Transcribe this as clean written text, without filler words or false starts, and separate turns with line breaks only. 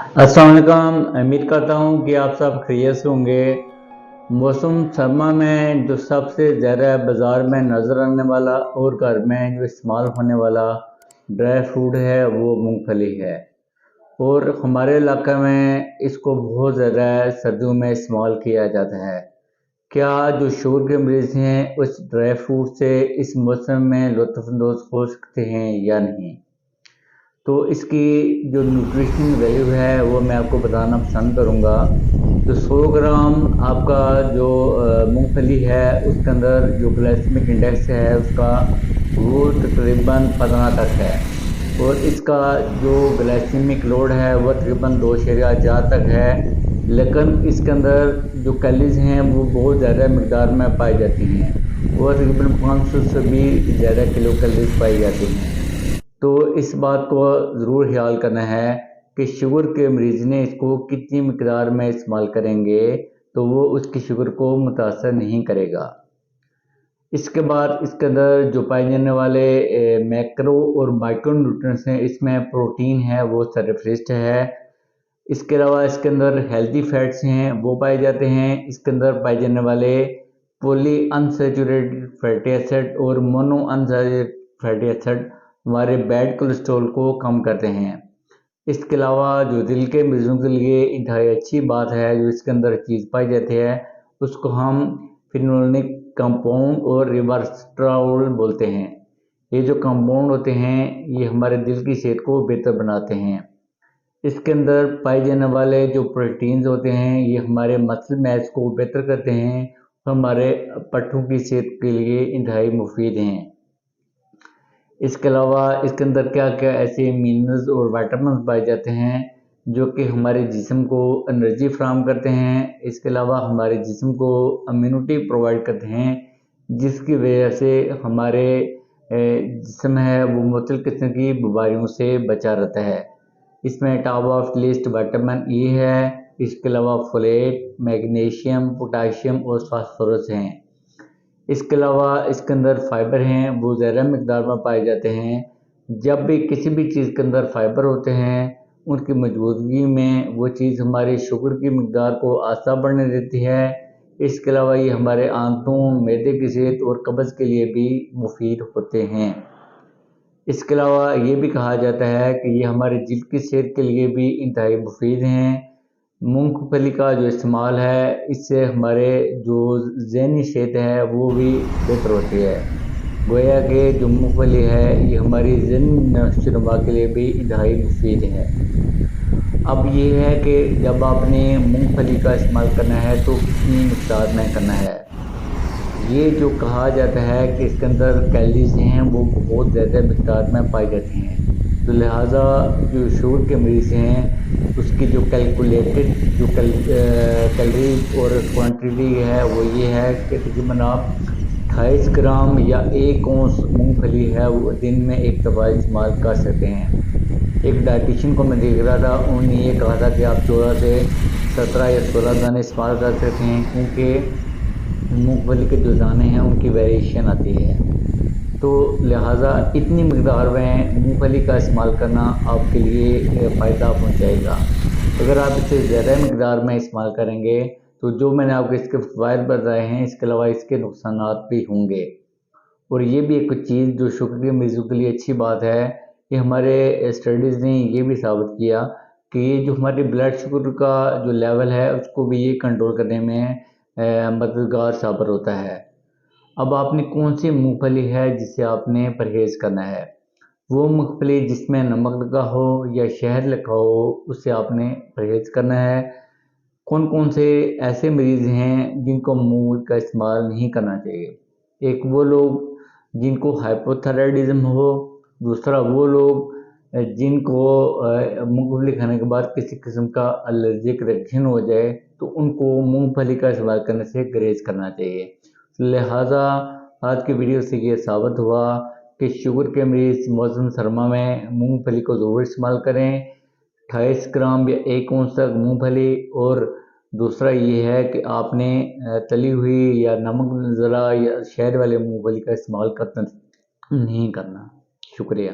अस्सलाम वालेकुम। उम्मीद करता हूँ कि आप सब खैरियत से होंगे। मौसम सरमा में जो सबसे ज़्यादा बाज़ार में नज़र आने वाला और घर में जो इस्तेमाल होने वाला ड्राई फ्रूट है वो मूंगफली है, और हमारे इलाके में इसको बहुत ज़्यादा सर्दियों में इस्तेमाल किया जाता है। क्या जो शुगर के मरीज़ हैं उस ड्राई फ्रूट से इस मौसम में लुत्फ़अंदोज़ हो सकते हैं या नहीं? तो इसकी जो न्यूट्रिशन वैल्यू है वो मैं आपको बताना पसंद करूँगा। तो 100 ग्राम आपका जो मूँगफली है उसके अंदर जो ग्लाइसेमिक इंडेक्स है उसका वो तकरीबन 15 तक है, और इसका जो ग्लाइसेमिक लोड है वो तकरीबन 2.4 तक है। लेकिन इसके अंदर जो कैलोरीज़ हैं वो बहुत ज़्यादा मकदार में पाई जाती हैं, वो तकरीबन 500 से भी ज़्यादा किलो कैलोरीज़ पाई जाती हैं। तो इस बात को ज़रूर ख्याल करना है कि शुगर के मरीज़ ने इसको कितनी मकदार में इस्तेमाल करेंगे तो वो उसकी शुगर को मुतासर नहीं करेगा। इसके बाद इसके अंदर जो पाए जाने वाले मैक्रो और माइक्रो न्यूट्रिएंट्स हैं, इसमें प्रोटीन है वो सरफेस्ट है। इसके अलावा इसके अंदर हेल्दी फैट्स हैं वो पाए जाते हैं। इसके अंदर पाए जाने वाले पॉली अनसैचुरेटेड फैटी एसिड और मोनो अनसैचुरेटेड फैटी एसिड हमारे बैड कोलेस्ट्रॉल को कम करते हैं। इसके अलावा जो दिल के मरीजों के लिए इंतहाई अच्छी बात है, जो इसके अंदर चीज़ पाई जाती है उसको हम फिनोलिक कंपाउंड और रिवर्सट्राओल बोलते हैं। ये जो कंपाउंड होते हैं ये हमारे दिल की सेहत को बेहतर बनाते हैं। इसके अंदर पाए जाने वाले जो प्रोटीन्स होते हैं ये हमारे मसल मैस को बेहतर करते हैं और हमारे पट्टों की सेहत के लिए इंतहाई मुफीद हैं। इसके अलावा इसके अंदर क्या क्या ऐसे मिनरल्स और विटामिन पाए जाते हैं जो कि हमारे जिस्म को एनर्जी फराहम करते हैं। इसके अलावा हमारे जिस्म को इम्यूनिटी प्रोवाइड करते हैं, जिसकी वजह से हमारे जिस्म है वो मुख्तलिफ किस्म की बीमारियों से बचा रहता है। इसमें top of list vitamin E है। इसके अलावा फोलेट, मैग्नीशियम, पोटाशियम और फास्फोरस हैं। इसके अलावा इसके अंदर फाइबर हैं वो ज़्यादा मकदार में पाए जाते हैं। जब भी किसी भी चीज़ के अंदर फाइबर होते हैं उनकी मौजूदगी में वो चीज़ हमारी शुगर की मकदार को आस्था बढ़ने देती है। इसके अलावा ये हमारे आंतों, मैदे की सेहत और कब्ज़ के लिए भी मुफीद होते हैं। इसके अलावा ये भी कहा जाता है कि ये हमारे जिल्द की सेहत के लिए भी इंतहाई मुफीद हैं। मूंगफली का जो इस्तेमाल है इससे हमारे जो ज़हनी सेहत है वो भी बेहतर होती है। गोया कि जो मूंगफली है ये हमारी ज़हनी नशोनुमा के लिए भी इंतहाई मुफीद है। अब ये है कि जब आपने मूंगफली का इस्तेमाल करना है तो कितनी मिक़दार में करना है। ये जो कहा जाता है कि इसके अंदर कैलोरीज़ हैं वो बहुत ज़्यादा मिक़दार में पाई जाती हैं, तो लिहाजा जो शुगर के मरीज़ हैं उसकी जो कैलकुलेटेड जो कैलोरीज और क्वांटिटी है वो ये है कि तकरीबन आप 28 ग्राम या 1 औंस मूंगफली है वो दिन में एक दफ़ा इस्तेमाल कर सकते हैं। एक डाइटिशियन को मैं देख रहा था, उन्होंने ये कहा था कि आप 14 से 17 या 16 दाने इस्तेमाल कर सकते हैं, क्योंकि मूंगफली के जो दाने हैं उनकी वेरिएशन आती है। तो लिहाजा इतनी मकदार में मूंगफली का इस्तेमाल करना आपके लिए फ़ायदा पहुंचाएगा। अगर आप इसे ज़्यादा मकदार में इस्तेमाल करेंगे तो जो मैंने आपको इसके फ़वाइद बताए हैं इसके अलावा इसके नुकसानात भी होंगे। और ये भी एक चीज़ जो शुगर के मरीज़ों के लिए अच्छी बात है कि हमारे स्टडीज़ ने ये भी साबित किया कि ये जो हमारे ब्लड शुगर का जो लेवल है उसको भी ये कंट्रोल करने में मददगार साबित होता है। अब आपने कौन सी मूंगफली है जिससे आपने परहेज़ करना है। वो मूंगफली जिसमें नमक लगा हो या शहद लगा हो उससे आपने परहेज़ करना है। कौन कौन से ऐसे मरीज़ हैं जिनको मूंगफली का इस्तेमाल नहीं करना चाहिए। एक वो लोग जिनको हाइपोथायराइडिज्म हो, दूसरा वो लोग जिनको मूंगफली खाने के बाद किसी किस्म का एलर्जिक रिएक्शन हो जाए तो उनको मूंगफली का इस्तेमाल करने से गुरेज करना चाहिए। लिहाजा आज की वीडियो से ये साबित हुआ कि शुगर के मरीज़ मौसम सरमा में मूंगफली को ज़रूर इस्तेमाल करें। 28 ग्राम या 1 औंस तक मूंगफली। और दूसरा ये है कि आपने तली हुई या नमक ज़रा या शहद वाले मूंगफली का इस्तेमाल नहीं करना। शुक्रिया।